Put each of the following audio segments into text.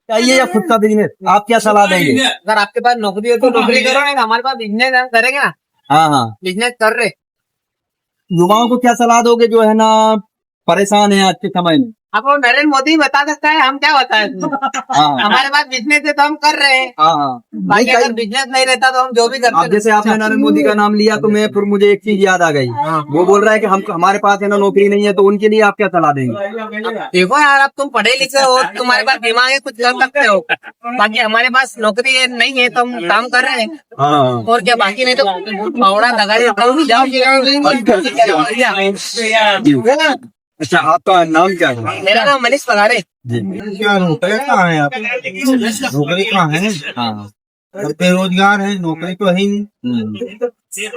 चाहिए या खुद का बिजनेस, आप क्या सलाह देंगे? अगर आपके पास नौकरी है तो नौकरी करो, नहीं हमारे पास बिजनेस करेंगे ना, हाँ हाँ। बिजनेस कर रहे। युवाओं को क्या सलाह दोगे जो है ना परेशान है आज के समय में? आपको नरेंद्र मोदी बता सकता है, हम क्या बताएं इसमें? हाँ हमारे पास बिजनेस है तो हम कर रहे हैं। हाँ हाँ। बाकी अगर बिजनेस नहीं रहता तो हम जो भी करते अब जैसे आपने नरेंद्र मोदी का नाम लिया तो मैं फिर मुझे एक चीज याद आ गई। वो बोल रहा है कि हम हमारे पास है ना नौकरी नहीं है, तो उनके लिए आप क्या सलाह देंगे? देखो यार, अब तुम पढ़े लिखे हो, तुम्हारे पास दिमाग है, कुछ कर सकते हो। बाकी हमारे पास नौकरी है नहीं है तो हम काम कर रहे हैं। हाँ और क्या, बाकी नहीं तो फावड़ा दगाड़ी जाओ। अच्छा, आपका नाम क्या है? मेरा नाम मनीष पगाड़े। जी। क्या नौकरी कहाँ है? आप नौकरी कहाँ है? हाँ। सब बेरोजगार है, नौकरी तो है ही नहीं,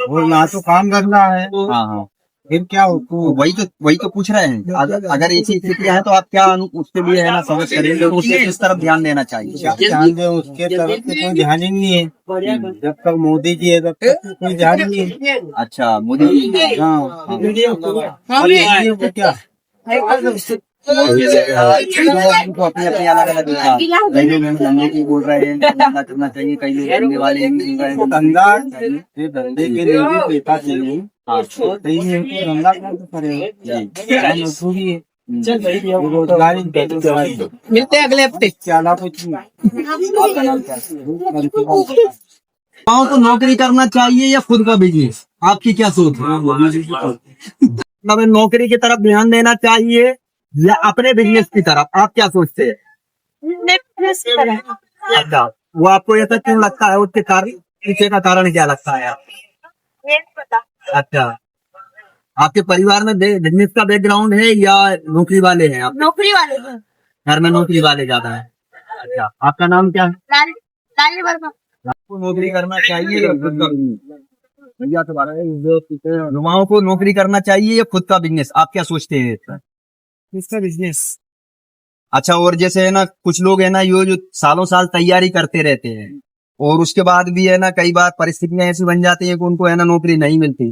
और ना तो काम करना है। हाँ हाँ। फिर क्या हो? तो वही तो पूछ रहे हैं। अगर ऐसी स्थितियां हैं तो आप क्या उसके लिए है ना समझ करेंगे, तो उसे किस तरफ ध्यान देना चाहिए? ध्यान दे, उसके तरफ से कोई ध्यान ही नहीं है। जब तक मोदी जी है तब तक कोई ध्यान नहीं है। अच्छा, मोदी जी। हाँ, तो क्या तो अपनी अपनी अलग अलग विचार, कई लोग धंधे की बोल रहे हैं धंधा करना चाहिए, कई लोग धंधे वाले भी बोल रहे हैं धंधा, ये धंधे के लिए भी पैसा चाहिए। हाँ। सही है तो धंधा कैसे करेगा? जी। मजदूरी है, बेरोजगारी मिलते हैं अगले हफ्ते। क्या कुछ गाँव को नौकरी करना चाहिए या खुद का बिजनेस, आपकी क्या सोच है? मतलब नौकरी की तरफ ध्यान देना चाहिए या अपने बिजनेस की तरफ, आप क्या सोचते हैं? अच्छा, वो आपको ऐसा क्यों लगता है, उसके कारण पीछे का कारण क्या लगता है आपको? अच्छा, आपके परिवार में बिजनेस का बैकग्राउंड है या नौकरी वाले हैं आप? नौकरी वाले हैं। घर में नौकरी वाले ज्यादा है। अच्छा, आपका नाम क्या है? लाली वर्मा। आपको नौकरी करना चाहिए या खुद का बिजनेस? भैया तुम्हारा युवाओं को नौकरी करना चाहिए या खुद का बिजनेस, आप क्या सोचते हैं? इसका बिजनेस। अच्छा, और जैसे है ना कुछ लोग है ना जो सालों साल तैयारी करते रहते हैं और उसके बाद भी है ना कई बार परिस्थितियां ऐसी बन जाती हैं कि उनको है ना नौकरी नहीं मिलती,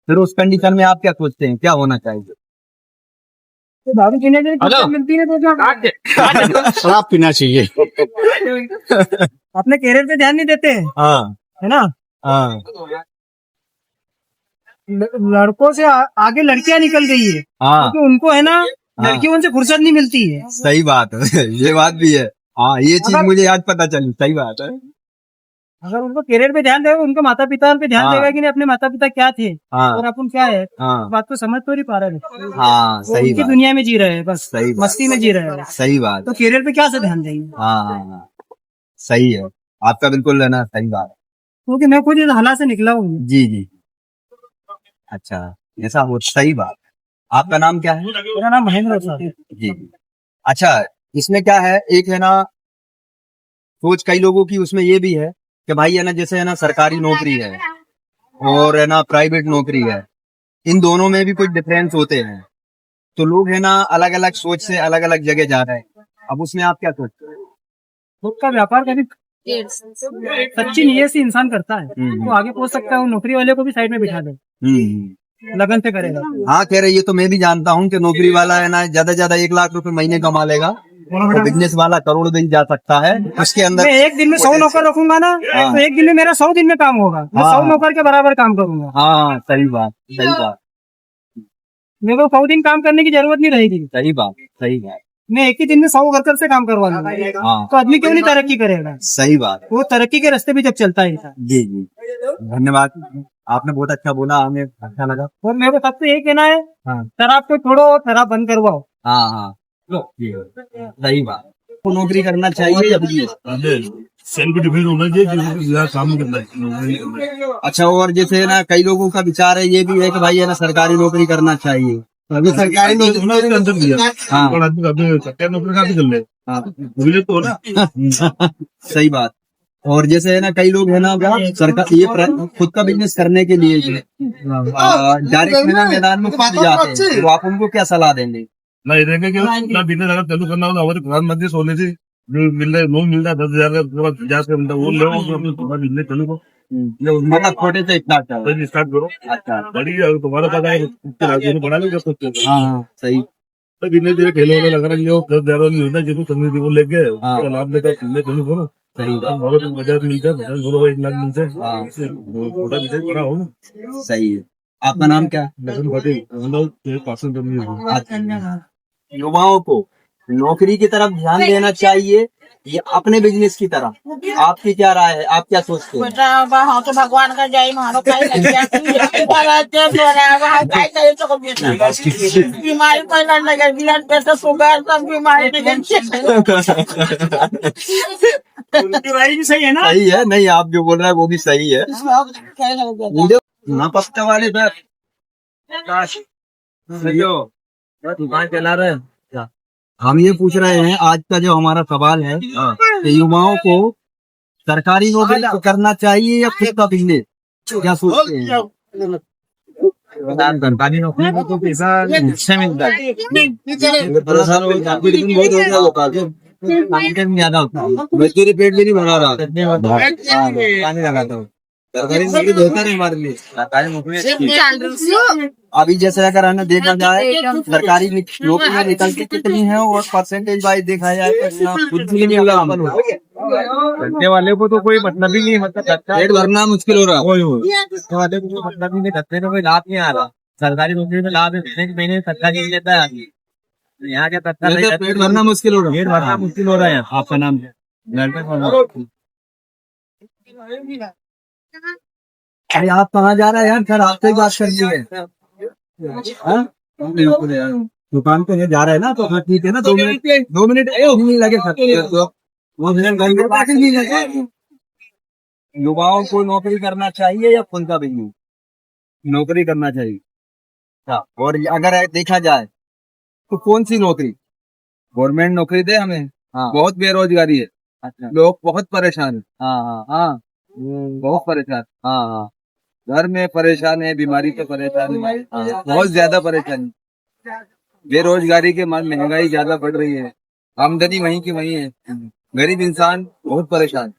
फिर उस कंडीशन में आप क्या सोचते हैं, क्या होना चाहिए? दारू पीने के लिए मिलती है तो शराब पीना चाहिए। अपने कैरियर पे ध्यान नहीं देते हैं, हाँ है ना। हाँ लड़कों से आगे लड़कियां निकल गई है, हाँ। क्योंकि उनको है ना लड़कियों से फुर्सत नहीं मिलती है। सही बात है। ये बात भी है। हाँ, ये चीज मुझे आज पता चली। सही बात है। अगर उनको कैरियर पे ध्यान देगा, उनके माता पिता पे ध्यान हाँ। देगा कि नहीं अपने माता पिता क्या थे हाँ और अपन क्या है, हाँ बात को समझ तो नहीं पा रहे हैं। हाँ। वो सही उनकी बात, दुनिया में जी रहे हैं, बस सही बात। मस्ती में जी रहे हैं। सही बात। तो कैरियर पे क्या से ध्यान देंगे? हाँ हाँ हाँ, सही है, आपका बिल्कुल है ना सही बात है। क्योंकि मैं खुद इस हालात से निकला हूँ। जी जी। अच्छा, ऐसा हो, सही बात है। आपका नाम क्या है? मेरा नाम महेंद्र सर। जी। अच्छा, इसमें क्या है, एक है ना सोच कई लोगों की उसमें ये भी है कि भाई है ना जैसे है ना सरकारी नौकरी है और है ना प्राइवेट नौकरी है, इन दोनों में भी कुछ डिफरेंस होते हैं, तो लोग है ना अलग अलग सोच से अलग अलग जगह जा रहे हैं। अब उसमें आप क्या सोचते हैं? खुद का व्यापार कभी सच्ची नीयत से इंसान करता है तो आगे पहुंच सकता है। वो नौकरी वाले को भी साइड में बिठा दे, लगन से करेगा। हाँ, कह रहे ये तो मैं भी जानता हूँ कि नौकरी वाला है ना ज्यादा 1 लाख रुपए महीने कमा लेगा, तो बिजनेस वाला करोड़ भी जा सकता है उसके अंदर। मैं एक दिन में 100 नौकर रखूंगा ना, हाँ। तो एक दिन में मेरा 100 दिन में काम होगा। मैं हाँ। 100 नौकर के बराबर काम करूंगा। हाँ, सही बात, सही बात, मेरे को 100 दिन काम करने की जरूरत नहीं रहेगी। सही बात, सही बात। मैं एक ही दिन में 100 वर्कर से काम करवा लूंगा। हाँ, तो आदमी क्यों नहीं तरक्की करेगा? सही बात। वो तरक्की के रास्ते भी जब चलता है इंसान। जी जी, धन्यवाद, आपने बहुत अच्छा बोला, हमें अच्छा लगा। और मेरे को सबसे यही कहना है, हाँ शराब को छोड़ो और शराब बंद करवाओ। हाँ हाँ, जी, सही बात। को नौकरी करना चाहिए या बिजनेस? सेल्फ डिफेंस होना चाहिए, काम करना है। अच्छा, और जैसे ना कई लोगों का विचार है ये भी है कि भाई है ना सरकारी नौकरी करना चाहिए। अभी सरकारी नौकरी होना उसका अंतर दिया। हाँ। और आदमी अभी सरकारी नौकरी कहाँ से कर ले? हाँ, मुझे तो ना सही बात। और जैसे है ना कई लोग है ना सरकार ये खुद का बिजनेस करने के लिए डायरेक्ट है ना मैदान में कूद जाते हैं, तो आप उनको क्या सलाह देंगे? ना रहेंगे कि ना बिजनेस अगर चालू करना हो तो हमारे प्रधानमंत्री सोने से जो मिल रहा है लोन मिल रहा है 10,000 का, उसके बाद 50 का मिलता है, वो लो अपने बिजनेस चालू करो, मतलब छोटे से इतना अच्छा है। स्टार्ट करो। अच्छा, बड़ी तुम्हारा पता है बड़ा लोग हाँ हाँ, सही। तो धीरे धीरे ठेले वाले लग रहा है, जो 10,000 वाली योजना जिसको समझ वो लेके हाँ। उसका लाभ लेकर ठेले चालू करो। सही बहुत 1,000 मिलता है, 1,000 1 लाख मिलता है। हाँ। इससे छोटा बिजनेस बड़ा हो ना। सही है। आपका नाम क्या है? लेकिन पटेल हम लोग ये पासन करनी है। युवाओं को नौकरी की तरफ ध्यान देना चाहिए या अपने बिजनेस की तरफ? आपकी क्या राय है? आप क्या सोचते हैं? बेटा हाँ तो भगवान का जय मारो कहीं लग गया बीमारी पहले लगे ब्लड प्रेशर शुगर सब बीमारी उनकी राय भी सही है ना। सही है, नहीं आप जो बोल रहे हैं वो भी सही है। वीडियो ना पत्ता वाले पर दुकान चला रहे हैं। हम ये पूछ रहे हैं, आज का जो हमारा सवाल है कि युवाओं को सरकारी नौकरी करना चाहिए या खुद का बिजनेस, क्या सोचते हैं? सरकारी नौकरी में तो पैसा अच्छा मिलता है, परेशान हो कंपटीशन बहुत हो गया लोगों का, इनकम ज्यादा होता है, मजदूरी पेट भी नहीं भरा रहा, पानी लगाता हूँ। सरकारी नौकरी बेहतर है हमारे लिए, सरकारी नौकरी अच्छी है। अभी जैसे अगर हमें देखा जाए सरकारी नौकरियां निकलती कितनी है और परसेंटेज वाइज देखा जाए तो खुद भी नहीं होगा, करने वाले को तो कोई मतलब ही नहीं, मतलब पेट भरना मुश्किल हो रहा है, करने वाले को कोई मतलब ही नहीं, करने में कोई लाभ नहीं आ रहा। सरकारी नौकरी में लाभ है, महीने सरकारी नहीं लेता है आदमी, यहाँ के पेट भरना मुश्किल हो रहा है, पेट भरना मुश्किल हो रहा है। आपका नाम है? अरे आप कहाँ जा रहे हैं यार? सर आपसे ही बात करनी है। हाँ? दुकान पे जा रहे हैं ना, तो हाँ ठीक है ना, 2 मिनट नहीं लगे सर, 2 मिनट नहीं लगे। युवाओं को नौकरी करना चाहिए या खुद का बिजनेस? नौकरी करना चाहिए। हाँ, और अगर देखा जाए तो कौन सी नौकरी? गवर्नमेंट नौकरी दे हमें। हाँ। बहुत बेरोजगारी है। अच्छा। लोग बहुत परेशान है। हाँ हाँ हाँ, बहुत परेशान। हाँ हाँ, घर में परेशान है, बीमारी से परेशान है, बहुत ज्यादा परेशानी, बेरोजगारी के मार महंगाई ज्यादा बढ़ रही है, आमदनी वहीं की वहीं है, गरीब इंसान बहुत परेशान।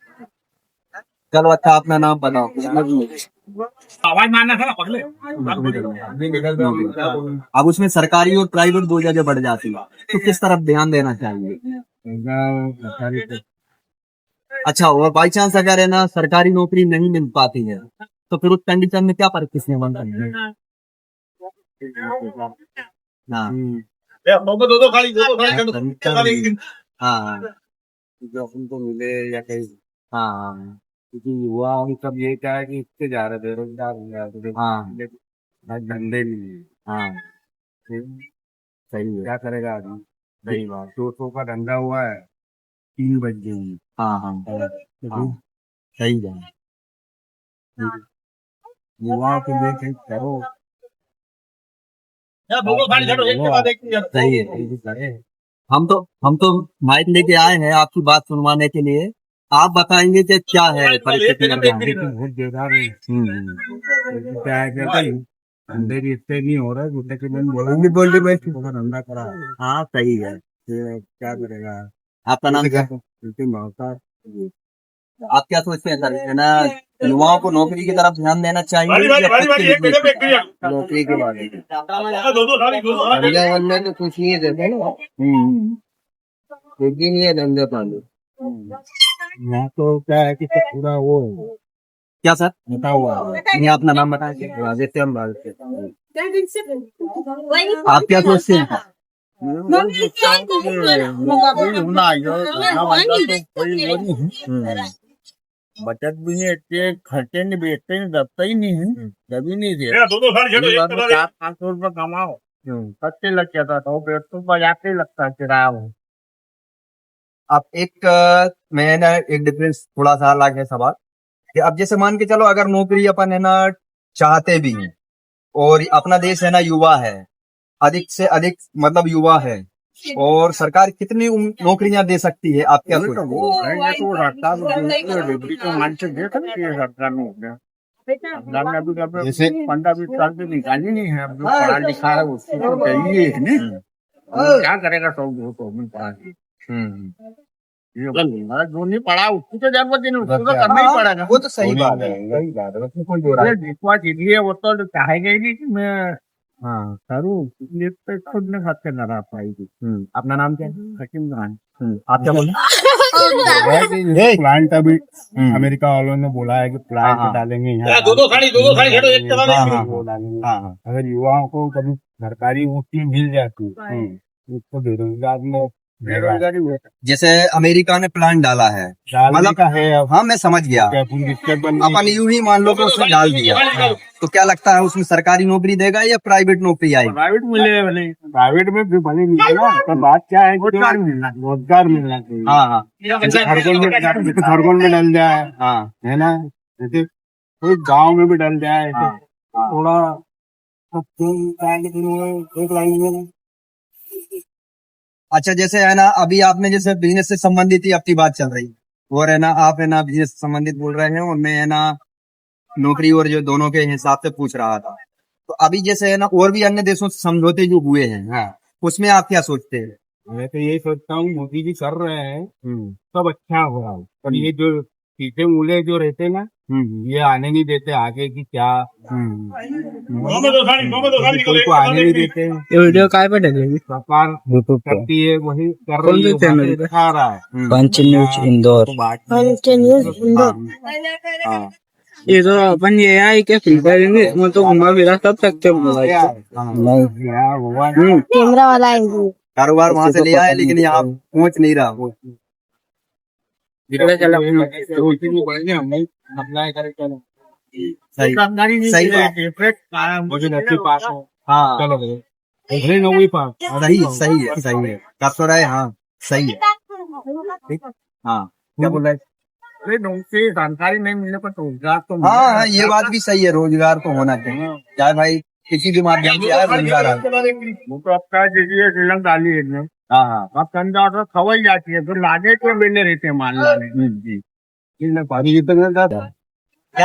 चलो अच्छा, अपना नाम बताओ। आवाज मारना था ना पहले। अब उसमें सरकारी और प्राइवेट 2 जगह बढ़ जाती है, तो किस तरफ ध्यान देना चाहिए? अच्छा, और बाई चांस अगर है ना सरकारी नौकरी नहीं मिल पाती है तो फिर उस कंडीशन में क्या परिस्थिति बन रही है? हाँ दो खाली हाँ जो उनको मिले या कहीं, हाँ क्योंकि युवा हम सब ये क्या है कि इससे जा रहे बेरोजगार हो रहे, हाँ धंधे नहीं है। हाँ, फिर सही है। क्या करेगा आदमी? सही बात, 200 का धंधा हुआ है, 3 बज गए। हाँ हाँ हाँ, सही है। युवाओं के लिए कहीं करो। सही है। हम तो माइक लेके आए हैं आपकी बात सुनवाने के लिए, आप बताएंगे कि क्या है परिस्थिति। बहुत बेकार है। क्या है कि धंधे भी इतने नहीं हो रहे, दूसरे के दिन बोलेंगे बोल भाई धंधा करा। हाँ सही है। फिर क्या करेगा? आपका नाम क्या है? लेकिन भावता आप क्या सोचते हैं सर, है ना युवाओं को नौकरी की तरफ ध्यान देना चाहिए या खुद के बिजनेस? नौकरी के बारे में धंधा बनने तो कुछ नहीं देते ना, लेकिन ये धंधे पानी। यहाँ तो क्या है कि सब पूरा वो क्या सर? बता हुआ है। नहीं, अपना नाम बताइए। राजस्थान हम भारत के आप क्या सोचते हैं? बचत भी नहीं, इतने खर्चे नहीं, बेचते नहीं, दबता ही नहीं है, कभी नहीं थे। 400-500 रुपये कमाओ, खर्चे लग जाता था, पेट तो बजाते ही लगता है किराया वो। अब मैं ना एक डिफरेंस थोड़ा सा अलग है सवाल, कि अब जैसे मान के चलो अगर नौकरी अपन है ना चाहते भी हैं और अपना देश है ना युवा है, अधिक से अधिक मतलब युवा है, और सरकार कितनी नौकरियां दे सकती है? आप क्या सोचते हैं? जैसे 15-20 साल से निकाली नहीं है, अब जो पढ़ा लिखा है उसको तो चाहिए है ना, क्या करेगा? सब तो पढ़ा जो नहीं पढ़ा उसकी तो जरूरत ही नहीं, उसको तो करना ही पड़ेगा। वो तो सही बात है, सही बात है, उसमें कोई दो राय नहीं। जिसवा चीज है वो तो चाहेगा ही नहीं कि मैं हाँ करूँ ये तो खुद ने खाते करा पाएगी। अपना नाम क्या है? हकीम खान आप क्या बोले? प्लांट अभी अमेरिका वालों ने बोला है कि प्लांट हाँ। डालेंगे यहाँ हाँ, हाँ, वो डालेंगे। हाँ, अगर युवाओं को कभी सरकारी नौकरी मिल जाती तो बेरोजगार में बेरोजगारी जैसे अमेरिका ने प्लान डाला है, डालने का है अब हाँ मैं समझ गया। अपन यूं ही मान लो कि उसने डाल दिया, तो क्या लगता है उसमें सरकारी नौकरी देगा या प्राइवेट नौकरी आएगी? प्राइवेट मिले भले प्राइवेट में भी भले मिले ना, पर बात क्या है कि रोजगार मिलना चाहिए। हाँ हाँ खरगोन में डल जाए हाँ है ना, जैसे कोई गांव में भी डल जाए तो थोड़ा एक लाइन में। अच्छा, जैसे है ना अभी आपने जैसे बिजनेस से संबंधित ही अपनी बात चल रही है, और है ना आप है ना बिजनेस से संबंधित बोल रहे हैं, और मैं है ना नौकरी और जो दोनों के हिसाब से पूछ रहा था। तो अभी जैसे है ना और भी अन्य देशों से समझौते जो हुए हैं, हाँ, उसमें आप क्या सोचते हैं? मैं तो यही सोचता हूँ मोदी जी कर रहे हैं सब अच्छा हो रहा है, पर ये जो पीछे मूले जो रहते ना ये आने नहीं देते आगे की क्या कोई को आने नहीं देते। ये वीडियो काय पे डलेगी? सरकार करती है वही कर रही है, चैनल वहाँ से दिखा रहा है। पंच न्यूज इंदौर। हाँ ये तो अपन ये है कि फिल्टर मैं तो घुमा फिरा सब सकते कैमरा वाला है कारोबार वहां से ले आए, लेकिन यहाँ पहुंच नहीं रहा वो। सही सही बात। हाँ सही सही है, सही है, कर तो रहे, हाँ सही है। ठीक, हाँ क्या बोल रहे हैं? से जानकारी नहीं मिलने पर रोजगार तो हाँ हाँ ये बात भी सही है, रोजगार तो होना चाहिए, चाहे भाई किसी भी माध्यम से आए रोजगार आए। वो तो आपका जैसे श्रीलंका डाली है ना, हाँ हाँ आप कंधा ऑर्डर खवाई जाती है, फिर लागे के बेने रहते हैं मान लाने जी। क्या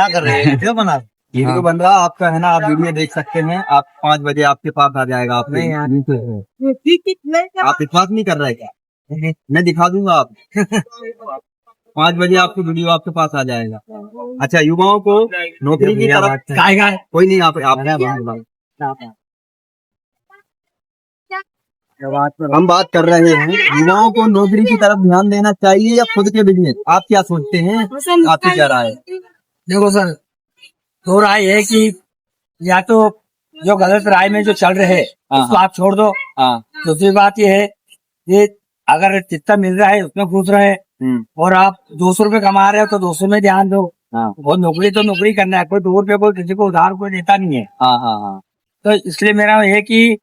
कर रहे हैं वीडियो बना, वीडियो बन रहा आपका है ना, आप वीडियो देख सकते हैं। आप 5 बजे आपके पास आ जाएगा। आप आप विश्वास नहीं कर रहे क्या? मैं दिखा दूंगा आप 5 बजे आपको वीडियो आपके पास आ जाएगा। अच्छा, युवाओं को नौकरी की तरफ कोई नहीं, आप हम बात कर रहे हैं, युवाओं को नौकरी की तरफ ध्यान देना चाहिए या खुद के बिजनेस? आप क्या सोचते हैं? आपकी क्या राय है? देखो सर, तो राय है कि या तो जो गलत राय में जो चल रहे हैं उसको आप छोड़ दो। दूसरी बात ये है, ये अगर जितना मिल रहा है उसमें खुश रहे, और आप 200 रुपए कमा रहे हो तो 200 में ध्यान दो। और नौकरी तो नौकरी करना है, कोई 2 रुपए कोई किसी को उधार कोई देता नहीं है। तो इसलिए मेरा ये कि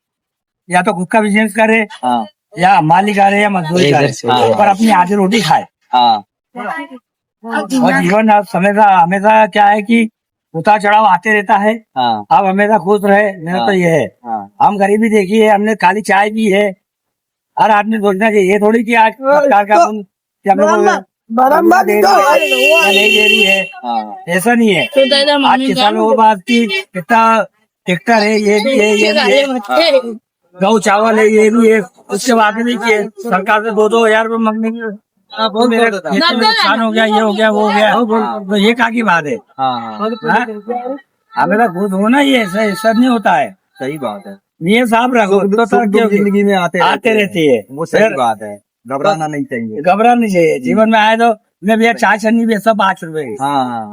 या तो खुद का बिजनेस करे, या मालिक करे या मजदूरी करे, पर अपनी आधी रोटी खाए। और जीवन अब हमेशा क्या है कि उतार चढ़ाव आते रहता है। आप हमेशा खुश रहे, मेरा तो ये है। हम गरीबी देखी है, हमने खाली चाय पी है। हर आदमी सोचना चाहिए, ये थोड़ी कि आज सरकार का नहीं दे रही है, ऐसा नहीं है। आज किसानों को बात की कितना ट्रैक्टर है, ये भी है, ये भी है, गौ चावल है, ये भी है, उसके बाद भी किए सरकार से 2-2 हजार रुपये मांगने की। मेरे खेत में नुकसान हो गया, ये हो गया, वो हो गया, तो ये क्या की बात है? हमें तो खुद होना ही है, ऐसा नहीं होता है। सही बात है, ये साहब रखो तो जिंदगी में आते रहती है, वो सही बात है, घबराना नहीं चाहिए। घबराना नहीं चाहिए। जीवन में आए तो मैं भैया चाय छन्नी भी सब 5 रुपए की।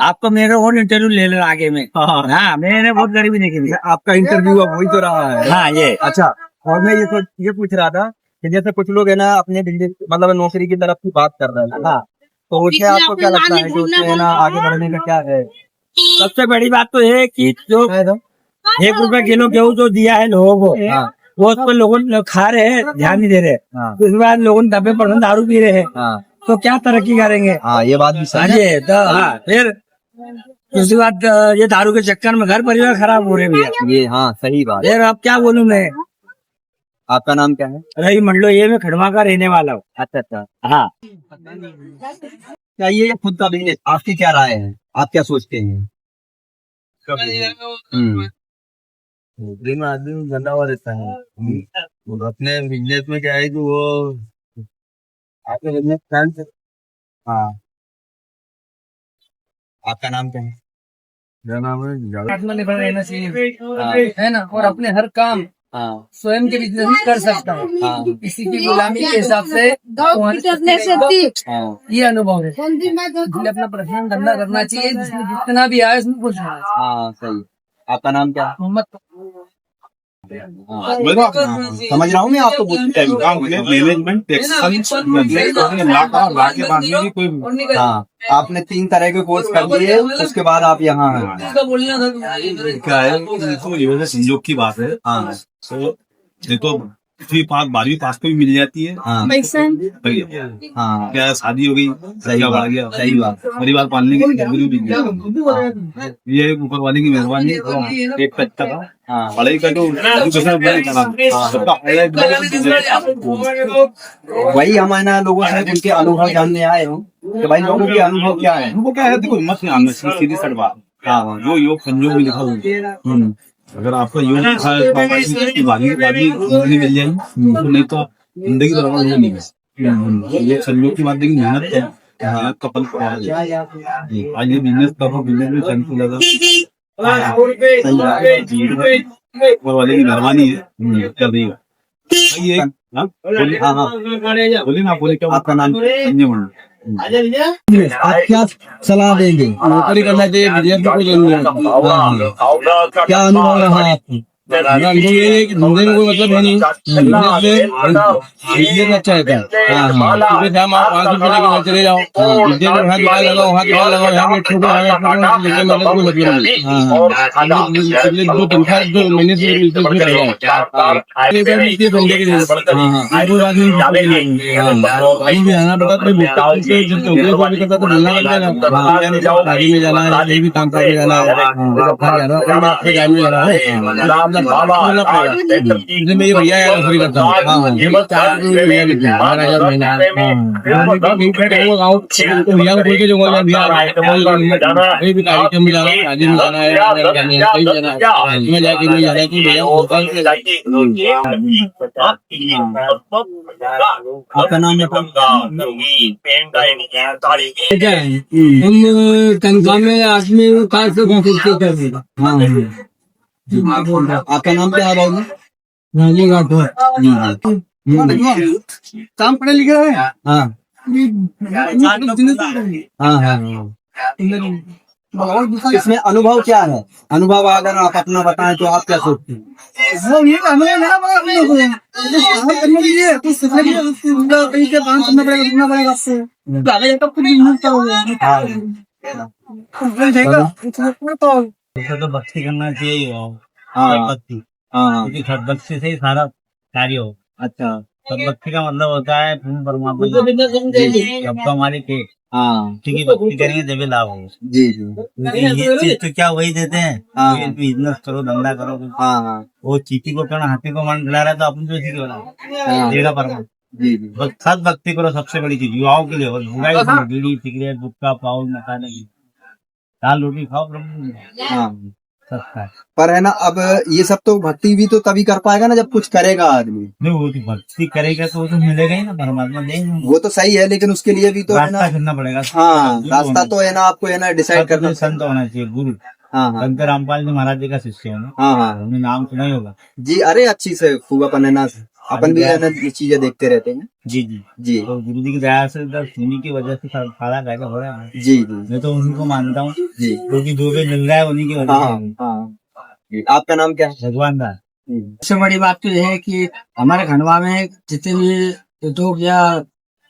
आपको मेरे और इंटरव्यू ले लेना आगे में। हाँ मैंने बहुत गरीबी देखी। आपका इंटरव्यू अब वही तो रहा है। हाँ ये अच्छा, और मैं ये पूछ रहा था कि जैसे कुछ लोग है ना अपने बिजनेस मतलब नौकरी की तरफ की बात कर रहे हैं, हाँ, तो उसमें आपको क्या लगता है कि उसमें है ना आगे बढ़ने का क्या है? सबसे बड़ी बात तो है कि जो 1 रुपए किलो गेहूँ जो दिया है लोगों को, वो उस पर लोग खा रहे हैं, ध्यान नहीं दे रहे। उसके बाद लोगों 90% दारू पी रहे हैं, तो क्या तरक्की करेंगे? हाँ ये बात भी सही है। तो हाँ, फिर दूसरी बात, ये दारू के चक्कर में घर परिवार खराब हो रहे भैया। ये हाँ सही बात है। फिर अब क्या बोलूं मैं। आपका नाम क्या है? रही मंडलो, ये मैं खड़वा का रहने वाला हूँ। अच्छा, हाँ। चाहिए या खुद का बिजनेस? आपकी क्या राय है? आप क्या सोचते हैं? नौकरी में आदमी गंदा हुआ रहता है, और अपने बिजनेस में क्या है कि वो आपके बिजनेस प्लान से। हाँ, आपका नाम क्या है? क्या नाम है आत्मनिर्भर रहना चाहिए, है ना। और अपने हर काम स्वयं के बिजनेस में कर सकता है, किसी की गुलामी के हिसाब से ये अनुभव है। इसलिए अपना पर्सनल धंधा करना चाहिए, जिसमें जितना भी आए उसमें कुछ हाँ सही। आपका नाम क्या है? मोहम्मद समझ रहा हूँ मैं आपको मैनेजमेंट हाँ, आपने 3 तरह के कोर्स कर लिए, उसके बाद आप यहाँ हैं। बोलना था क्या है तो ये वजह संयोग की बात है। हाँ तो देखो 12वीं पास पे भी मिल जाती है। हाँ हाँ क्या शादी हो गई, सही क्या बात, बढ़ गया, सही बात। परिवार पालने की जरूरी भी है। ये ऊपर वाले की मेहरबानी है। एक अच्छा था हाँ पढ़ाई का जो एजुकेशन मैंने करा सबका हाईलाइट वही हम है ना, लोगों से उनके अनुभव जानने आए हो कि भाई लोगों के अनुभव क्या है। वो क्या है, देखो मत नहीं आना सीधी सड़ बात। हाँ जो योग संयोग में लिखा हुआ है, अगर आपका योग जिंदगी मिल जाएगी तो नहीं तो जिंदगी तो रवा नहीं है। ये संयोग की बात देखिए, मेहनत है, मेहनत का फल को आज ये बिजनेस कर रहा हूँ, बिजनेस में संग लगा ऊपर वाले की मेहरबानी है, कर देगा। ये बोलिए, हाँ हाँ बोलिए ना, बोले क्या आपका नाम? संजय मंडल। आप क्या सलाह देंगे? नौकरी करना चाहिए, बिजनेस में कोई क्या अनुभव रहा आपको? मेरा अनुभव ये है कि धंधे में कोई मतलब है नहीं, बिजनेस अच्छा रहता है। सुबह शाम आप 500 रुपये लेकर चले जाओ, बिजनेस में वहाँ दुकान लगाओ, वहाँ दुकान लगाओ, यहाँ पे ठोको, लेकिन मतलब कोई मतलब नहीं। दो तनख्वाह 2 महीने से मिलते हुए रह जाए धंधे के लिए। कोई बात नहीं, भी आना पड़ा कोई करता तो मिलना लग जाएगा। शादी में जाना है, कहीं भी काम करने जाना है, मेरी भैया है नौकरी करता हूँ। भैया को बोल के जो कहीं भी कार्यक्रम में जाना है, शादी में जाना है, कहीं भी जाना है, में जाके नहीं जाना है कि भैया आपका नाम हम तनख्वाह में आदमी कार से कर आपका नाम क्या है बाबू? काम पढ़े लिखे है। हाँ हाँ हाँ। इसमें अनुभव क्या है? अनुभव अगर आप अपना बताएं तो आप क्या सोचते हैं? तो भक्ति करना चाहिए। हाँ भक्ति, हाँ क्योंकि सदभक्ति से ही सारा कार्य हो। अच्छा सदभक्ति का मतलब होता है तुम परमात्मा सबका मालिक है, हाँ ठीक है, भक्ति करेंगे जब लाभ हो। जी जी ये चीज तो क्या वही देते हैं, हाँ। बिजनेस करो, धंधा करो। हाँ हाँ वो चीटी को करना, हाथी को मान खिला रहा है तो अपन तो इसी हाँ। देगा परमात्मा। जी जी बस सद भक्ति करो, सबसे बड़ी चीज युवाओं के लिए। बुराई बीड़ी सिगरेट गुटखा पाउल मकाने की दाल रोटी खाओ, प्रभु हाँ। सस्ता है। पर है ना, अब ये सब तो भक्ति भी तो तभी कर पाएगा ना जब कुछ करेगा आदमी। नहीं, वो तो भक्ति करेगा तो वो तो मिलेगा ही ना, परमात्मा देंगे। वो तो सही है, लेकिन उसके लिए भी तो है ना, रास्ता चुनना पड़ेगा। हाँ रास्ता तो है ना, आपको है ना डिसाइड करना। संत होना चाहिए, गुरु। हाँ हाँ संत रामपाल जी महाराज जी का शिष्य है ना, हाँ हाँ उन्हें नाम सुना ही होगा। जी। अरे अच्छी से खूब अपन है ना, अपन भी है ना ये चीजें देखते रहते हैं। जी जी जी तो गुरु जी की दया से उन्हीं की वजह से सारा फायदा हो रहा है। जी जी मैं तो उनको मानता हूँ, जी क्योंकि जो भी मिल रहा है उन्हीं की वजह हाँ से। हाँ। आपका नाम क्या है? भगवान दास। सबसे बड़ी बात तो यह है कि हमारे खंडवा में जितने भी लोग या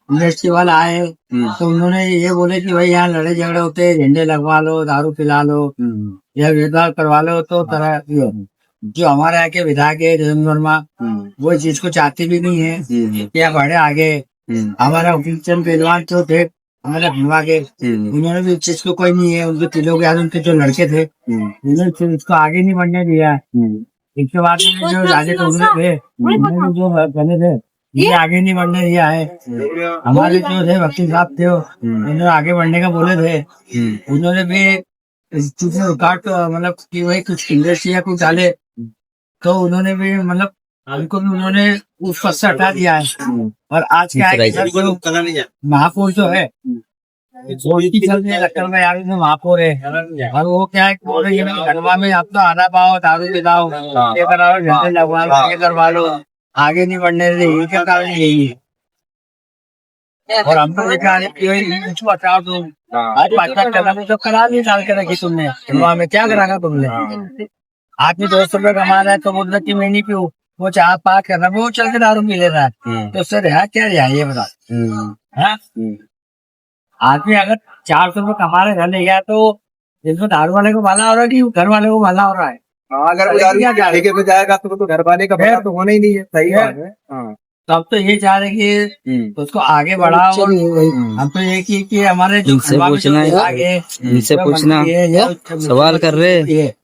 इंडस्ट्री वाला आए तो उन्होंने ये बोले कि भाई यहाँ लड़ाई झगड़े होते हैं, झंडे लगवा लो, दारू पिला लो या भेदभाव करवा लो, तो तरह जो हमारे यहाँ के विधायक है धर्म वर्मा, वो चीज को चाहते भी नहीं है कि आप बड़े आगे। हमारा हुकुमचंद पहलवान जो थे हमारे खंडवा के, उन्होंने भी इस चीज को कोई नहीं है, उनके तिलों के आज उनके जो लड़के थे उन्होंने फिर इसको आगे नहीं बढ़ने दिया। इसके बाद में जो राजे टोकरे थे उन्होंने जो बने थे ये आगे नहीं बढ़ने दिया है। हमारे जो थे वकील साहब थे उन्होंने आगे बढ़ने का बोले थे, उन्होंने भी चूंकि रुकावट मतलब कि वही कुछ इंडस्ट्री या कुछ डाले तो उन्होंने भी मतलब उनको भी उन्होंने उस पद से हटा दिया है। और आज क्या है महापौर जो है वो इतनी चलने लगता है यार इसमें महापौर है और वो क्या है बोल रही है खंडवा में अब तो आना पाओ दारू पिलाओ ये कराओ झंडे लगवा लो ये करवा लो आगे नहीं बढ़ने दे ये क्या कारण यही है और हम तो देखा कुछ बताओ तुम आज 5 लाख टका में तो करा नहीं डाल के रखी तुमने खंडवा में क्या करा तुमने आदमी 200 रुपये कमा रहा है तो बोल रहा कि मैं नहीं पीऊँ वो 4-5 कर रहा है वो चल के दारू पी ले रहा है तो उससे रिहा क्या रिहा ये बता हाँ? आदमी अगर 400 रुपये कमा रहे घर ले गया तो इसमें दारू वाले को भला हो रहा है कि घर वाले को भला हो रहा है अगर वो दारू ठेके पे जाएगा तो घर वाले का भला तो होना ही नहीं है। सही बात है। हाँ। तो अब तो ये चाह रहे कि उसको आगे बढ़ाओ और हम तो ये कि हमारे जो इनसे खंडवा में पूछना जो है, आगे इनसे जो पूछना, ये सवाल कर रहे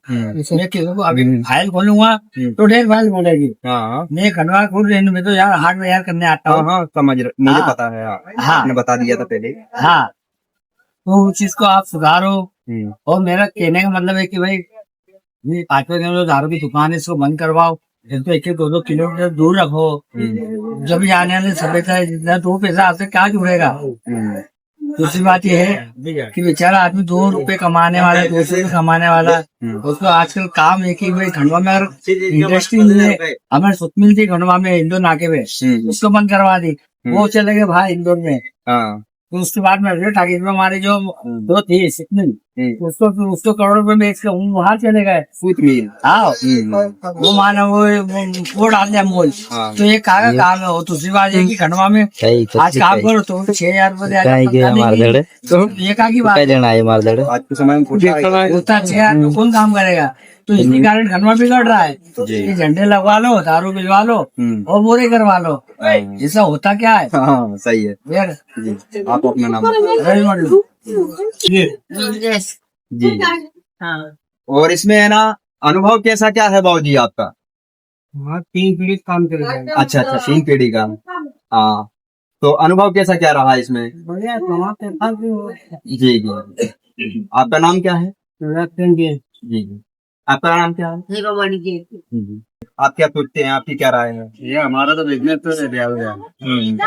मैं किसी को अभी फाइल खोलूंगा तो ढेर फाइल खोलेगी हाँ मैं खंडवा खोल रही हूँ मैं तो यार हार्डवेयर करने आता हाँ हूँ हाँ समझ रहे, मुझे हाँ। पता है। हाँ। आपने बता दिया था पहले। हाँ तो उस चीज को आप सुधारो और मेरा कहने का मतलब है कि भाई ये 5 किलोमीटर दारू की दुकान है इसको बंद करवाओ इसको 1-2 किलोमीटर दूर रखो जब भी आने वाले समय है जितना 2 पैसा आपसे क्या जुड़ेगा। दूसरी बात यह है कि बेचारा आदमी 2 रुपए कमाने वाला 200 रुपये कमाने वाला उसको आजकल काम है कि भाई खंडवा में अगर इंडस्ट्री नहीं है हमें सुख मिलती खंडवा में इंदौर नाके पे उसको बंद करवा दी वो चले गए भाई इंदौर में। हाँ। तो उसके बाद में ठाकुर में हमारे जो दो थी सिकमिल उसको करोड़ रुपए बेच के वहां चले गए सूत मिल। हाँ वो माना वो डाल दिया मोल तो ये कहा काम है। वो दूसरी बात है कि खंडवा में आज काम करो तो 6,000 रुपए तो ये कहा की बात लेना है मारदड़ आज के समय में उतना 6,000 में कौन काम करेगा तो इसी कारण खंडवा बिगड़ रहा है। ये झंडे लगवा लो दारू भिजवा लो और बोरे करवा लो ऐसा होता क्या है। हाँ सही है। यार आप अपना नाम रवि मंडल जी। और इसमें है ना अनुभव कैसा क्या है बाबूजी आपका? 3 पीढ़ी काम कर रहे हैं। अच्छा 3 पीढ़ी का। हाँ तो अनुभव कैसा क्या रहा इसमें? बढ़िया कमाते हैं। जी जी। आपका नाम क्या है? जी जी। आपका नाम क्या है? जी। आप क्या सोचते हैं, आपकी क्या राय है? ये हमारा तो बिजनेस तो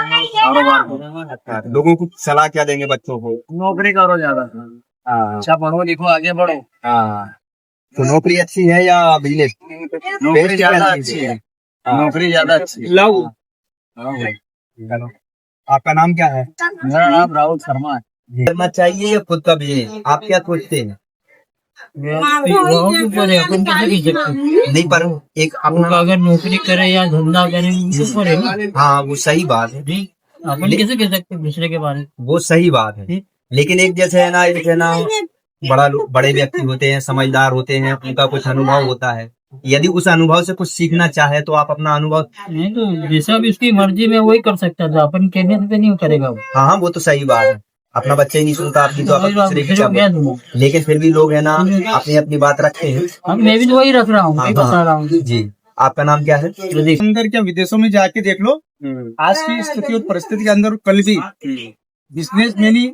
कारोबार लोगों को सलाह क्या देंगे बच्चों को? नौकरी करो ज्यादा हाँ अच्छा पढ़ो लिखो आगे बढ़ो। हाँ। तो नौकरी अच्छी है या बिजनेस? नौकरी ज्यादा अच्छी है। नौकरी ज्यादा अच्छी है। चलो आपका नाम क्या है? मेरा नाम राहुल शर्मा है। करना चाहिए या खुद का बिजनेस, आप क्या सोचते हैं? नहीं पर एक अपना अगर नौकरी करे या धंधा करे हाँ वो सही बात है। अपन कैसे कह सकते हैं दूसरे के बारे में। वो सही बात है लेकिन एक जैसे है ना बड़े व्यक्ति होते हैं समझदार होते हैं उनका कुछ अनुभव होता है। यदि उस अनुभव से कुछ सीखना चाहे तो आप अपना अनुभव नहीं तो जैसा भी उसकी मर्जी में वही कर सकता था अपन कहने से नहीं करेगा वो। हाँ वो तो सही बात है। अपना बच्चा ही नहीं सुनता आपकी तो अपन दूसरे की क्या बोलें। लेकिन फिर भी लोग है ना अपनी अपनी बात रखते हैं। मैं भी तो वही रख रहा हूँ वही बता रहा हूँ। जी आपका नाम क्या है? अंदर क्या विदेशों में जाके देख लो आज की स्थिति और परिस्थिति के अंदर कल भी बिजनेस में ही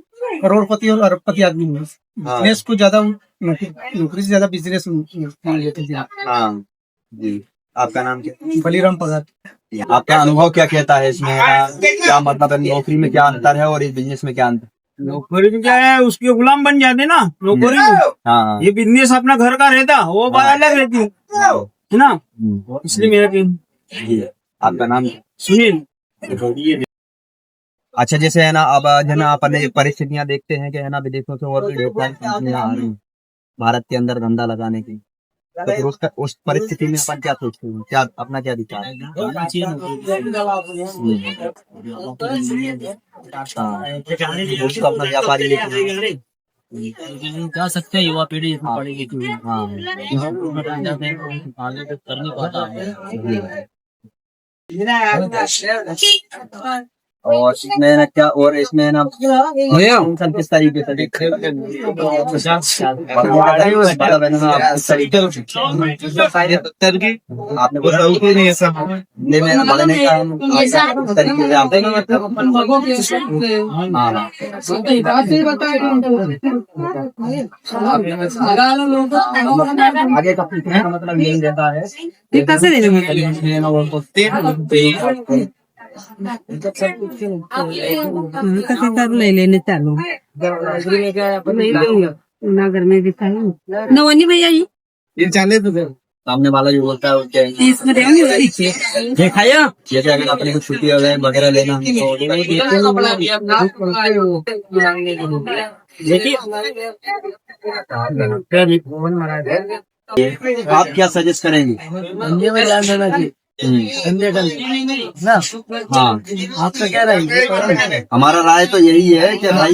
करोड़पति और अरबपति आदमी हुए। बिजनेस को ज्यादा नौकरी से ज्यादा बिजनेस लेते थे। हाँ जी। आपका नाम क्या? बलीराम पगार। आपका अनुभव क्या कहता है इसमें क्या मतलब है? नौकरी में क्या अंतर है और इस बिजनेस में क्या अंतर? नौकरी में क्या है उसके गुलाम बन जाते ना नौकरी में। हाँ ये बिजनेस अपना घर का रहता वो बात अलग रहती है ना इसलिए मेरा जी। आपका नाम क्या? सुनील। अच्छा जैसे है ना अब है ना अपन परिस्थितियां देखते हैं कि है ना विदेशों से और भी ढेर सारी कंपनियां आ रही हैं भारत के अंदर धंधा लगाने की। तो फिर उस परिस्थिति में अपन क्या सोचते हैं, क्या अपना क्या विचार है? उसको अपना व्यापारी लेके जा सकते हैं युवा पीढ़ी इसमें पढ़ेगी तो हाँ आगे तक कर नहीं पाता है। और इसमें ना क्या और इसमें ना किस तरीके से आपने बोला नहीं ऐसा नहीं मैंने बढ़ने का इस तरीके से आप आगे का मतलब यही रहता है ले लेने चालू नगर में भी था नवनी भैया जी ये चाले तो सामने वाला जो बोलता है उसके इसमें देखा या जैसे अगर आपने कुछ छुट्टी वगैरह लेना आप क्या सजेस्ट करेंगे? हाँ, आपका क्या राय? हमारा राय तो यही है कि भाई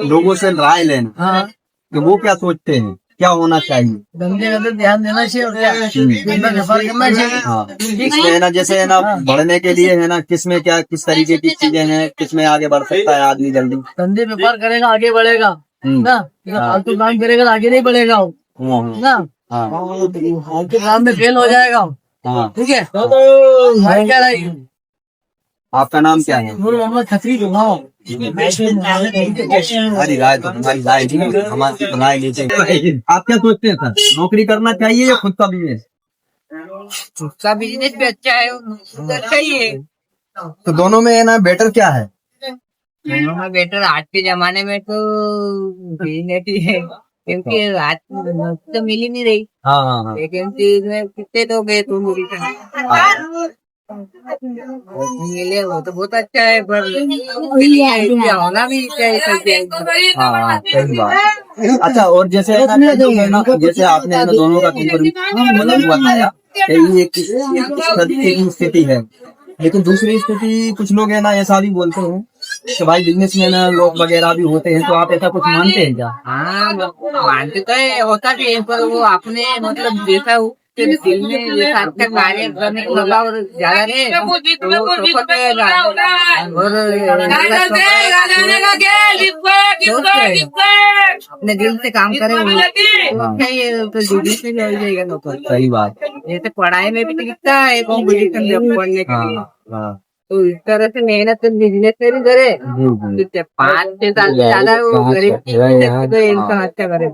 लोगों से राय लेना कि वो क्या सोचते हैं, क्या होना चाहिए। धंधे का तो ध्यान देना चाहिए और क्या व्यापार करना चाहिए। हाँ, इसमें है ना, जैसे है ना बढ़ने के लिए है ना, किसमें क्या किस तरीके की चीजें हैं, किसमें आगे बढ़ सकता है आदमी जल्दी। धंधे व्यापार करेगा आगे बढ़ेगा ना, फालतू काम करेगा तो आगे नहीं बढ़ेगा वो, ना। फालतू काम में फेल हो जाएगा। हाँ, ठीक है, भाई क्या राय? आपका नाम क्या है? नूर मोहम्मद खत्री दुगाओ। हमारी राय तो हमारी राय नहीं, हमारी राय लीजिए। आप क्या सोचते हैं सर, नौकरी करना चाहिए या खुद का बिजनेस? उसका बिजनेस भी अच्छा है अच्छा ही है तो दोनों में है ना बेटर क्या है? दोनों में बेटर आज के जमाने में तो बिजनेस ही है क्योंकि आज तो मिल ही नहीं रही हाँ हाँ हाँ, वैकेंसी में कितने तो गए तुम मिले वो तो बहुत अच्छा है पर होना भी चाहिए हाँ हाँ, सही बात। अच्छा, और जैसे है ना, जो है ना, जैसे आपने है ना दोनों का मतलब बताया कि ये किस तरीके की स्थिति है, लेकिन दूसरी स्थिति कुछ लोग है ना ऐसा भी बोलते हैं कि भाई बिजनेस में ना लोग वगैरह भी होते हैं, तो आप ऐसा कुछ मानते हैं क्या? हाँ मानते तो है होता भी है पर वो आपने मतलब देखा हो कि दिल में जैसा अच्छा कार्य करने का लगा और ज्यादा नहीं तो वो सफल रहेगा और अपने दिल से काम करे बिजनेस में भी हो जाएगा नौकर। सही बात। जैसे पढ़ाई में भी तो कितना है कॉम्पिटिशन पढ़ने के लिए हाँ, तो इस तरह से मेहनत बिजनेस में भी करे तो 5-6 साल से ज्यादा वो गरीब तो इंसान अच्छा करे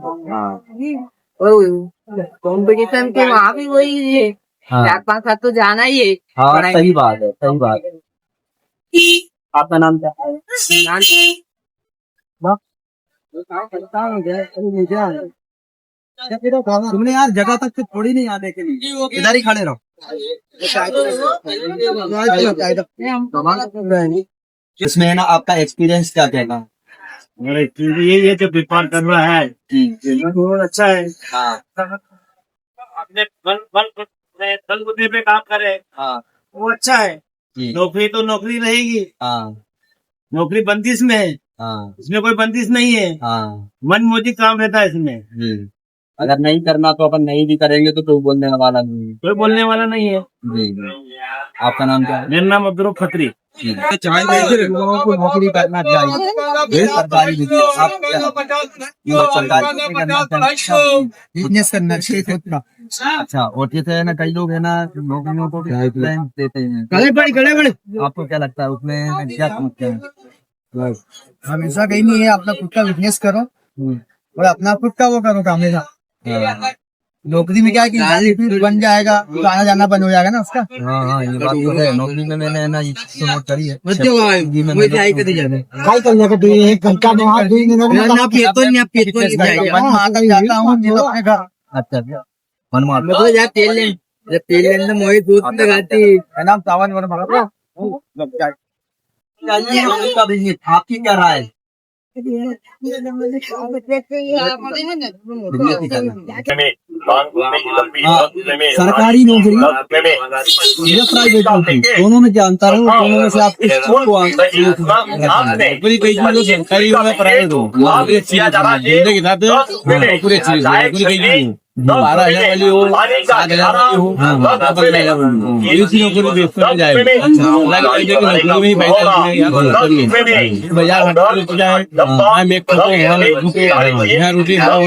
और कंपटीशन के वहाँ भी वही है 4-5 साल तो जाना ही है। हाँ, सही बात है, सही बात है। आपका नाम क्या है? तुमने यार जगह तक तो थोड़ी नहीं आने के लिए, इधर ही खड़े रहो। इसमें है ना आपका एक्सपीरियंस क्या कहना है? मेरा यही है कि व्यापार कर रहा है बहुत अच्छा है। हाँ अपने बल बुद्धि पे काम करे हाँ वो अच्छा है। जी, नौकरी तो नौकरी रहेगी, हाँ नौकरी बंदिश में है, हाँ इसमें कोई बंदिश नहीं है, हाँ मन मोजी काम रहता है इसमें, जी। अगर नहीं करना तो अपन नहीं भी करेंगे तो कोई बोलने वाला नहीं है। कोई बोलने वाला नहीं है। जी, आपका नाम क्या है? मेरा नाम अब्दुल खत्री। चाहे लोगों को नौकरी करना चाहिए, सरकारी बिजनेस, आप क्या सरकारी बिजनेस करना चाहिए खुद का। अच्छा, और जैसे है ना कई लोग है ना नौकरियों को प्रेफरेंस देते हैं, आपको क्या लगता है उसमें क्या समझते हैं? हमेशा कहीं नहीं है, अपना खुद का बिजनेस करो और अपना खुद का वो करो काम हमेशा। नौकरी में क्या है कि बन जाएगा तो आना जाना बंद हो जाएगा ना उसका। हाँ हाँ, ये बात तो है। नौकरी में मैंने है ना ये चीज़ तो नोट करी है। अच्छा, आपकी क्या राय है? सरकारी नौकरी या प्राइवेट नौकरी, दोनों में क्या अंतर है? दोनों में से आप किसको नौकरी कई चीजों सरकारी हो या प्राइवेट हो, नौकरी अच्छी जिंदगी के साथ नौकरी अच्छी नौकरी कई 12,000 वाली हो, 7,000 वाली हो, 15,000 वाली हो, इसी नौकरी बेच कर जाएगा। नौकरी में ही पैसा बाजार घाटा रुक जाए, हम एक यहाँ रोटी काम भी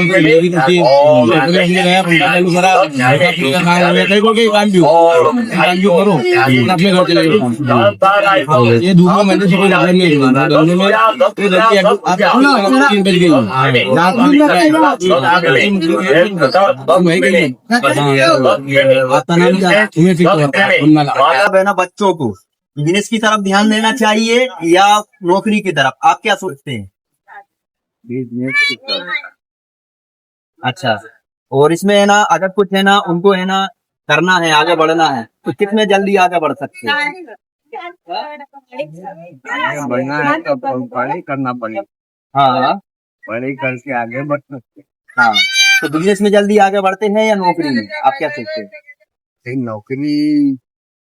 करो अपने घर चले ये दूसरों में से कोई नजर नहीं मतलब है ना बच्चों को बिजनेस की तरफ ध्यान देना चाहिए या नौकरी की तरफ, आप क्या सोचते हैं? बिजनेस की तरफ। अच्छा, और इसमें है ना अगर कुछ है ना उनको है ना करना है, आगे बढ़ना है, तो कितने जल्दी आगे बढ़ सकते हैं? आगे बढ़ना है तो पढ़ाई करना पड़ेगा, हाँ पढ़ाई करके आगे बढ़ सकते हाँ, तो बिजनेस में जल्दी आगे बढ़ते हैं या नौकरी में, आप क्या सोचते हैं? हैं। नौकरी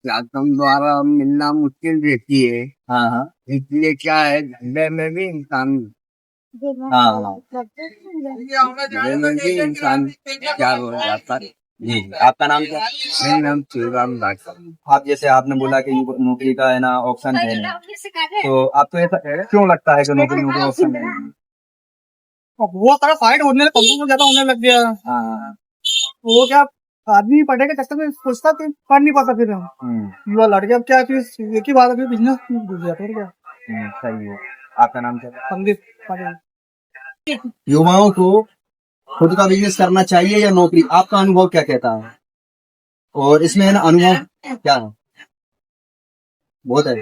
प्लेटफॉर्म द्वारा मिलना मुश्किल रहती है, हाँ हाँ इसलिए क्या है धंधे में भी इंसान हाँ धंधे में भी इंसान क्या हो जाता है। जी, आपका नाम क्या? मेरा नाम श्रीराम दास है। आप जैसे आपने बोला कि नौकरी का है ना ऑप्शन है नहीं, तो आपको ऐसा क्यों लगता है कि नौकरी का ऑप्शन है नहीं? वो सारा फाइट होने कंपनी में ज्यादा होने लग गया। हाँ वो क्या आदमी पढ़े के चक्कर में सोचता कि पढ़ नहीं पाता फिर हम युवा लड़के अब क्या फिर एक ही बात है फिर बिजनेस घुस जाता है क्या। सही है। आपका नाम क्या है? संदीप पटेल। युवाओं को खुद का बिजनेस करना चाहिए या नौकरी, आपका अनुभव क्या कहता है? और इसमें है ना अनुभव क्या है? बहुत है।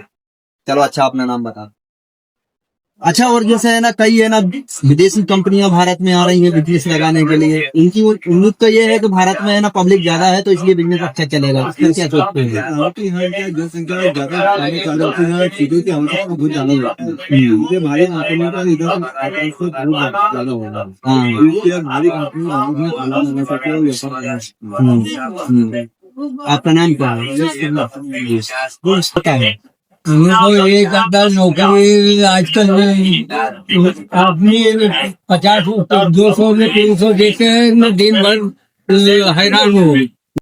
चलो अच्छा, अपना नाम बता। अच्छा, और जैसे है ना कई है ना विदेशी कंपनियां भारत में आ रही हैं बिजनेस लगाने के लिए, इनकी उम्मीद तो ये है कि भारत में है ना पब्लिक ज्यादा है तो इसलिए बिजनेस अच्छा चलेगा, इसमें क्या सोचते हैं? जनसंख्या ज्यादा आने का चीजों की हमको बहुत ज्यादा होती है, इसलिए भारी कंपनी का इधर आकाश से बहुत ज्यादा होगा। हाँ इसलिए भारी कंपनी अलग लगा सकते हैं व्यापार। आपका नाम क्या है? तो ये करता नौकरी आजकल आदमी 50 200 में 300 देते हैं, मैं दिन भर हैरान हूँ।